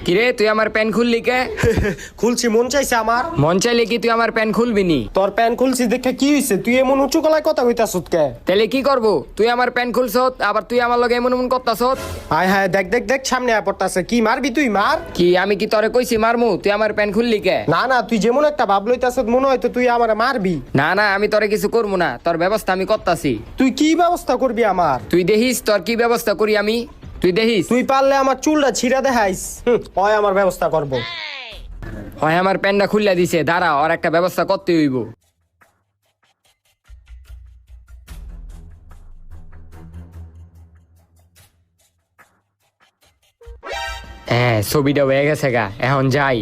কিরে তুই আমার প্যান খুললি কে? খুলছি, মন চাইছে আমার। মন চাইলে কি তুই আমার প্যান খুলবি নি? তোর প্যান খুলছি দেখে কি হইছে? তুই এমন উঁচু গলায় কথা কইতাছত কে? তাহলে কি করব? তুই আমার প্যান খুলছত, আবার তুই আমার লগে এমন এমন করতাছত। হায় হায়, দেখ দেখ দেখ, সামনে আয় পড়তাছে। কি মারবি তুই? মার। কি আমি কি তোরে কইছি মারমু? তুই আমার প্যান খুললি কে? না না, তুই যেমন একটা ভাব লইতাছত মনে হয় তো তুই আমারে মারবি। না না, আমি তোরে কিছু করবো না, তোর ব্যবস্থা আমি করতাছি। তুই কি ব্যবস্থা করবি আমার? তুই দেখিস তোর কি ব্যবস্থা করি আমি। তুই দেখিস। তুই পারলে আমার চুলটা ছিঁড়া দেখাইস, হয় আমার ব্যবস্থা করব। হয় আমার প্যানটা খুললা দিছে, দাঁড়া ওর একটা ব্যবস্থা করতে হইব। হ্যাঁ, ছবিটা হয়ে গেছে গা, এখন যাই।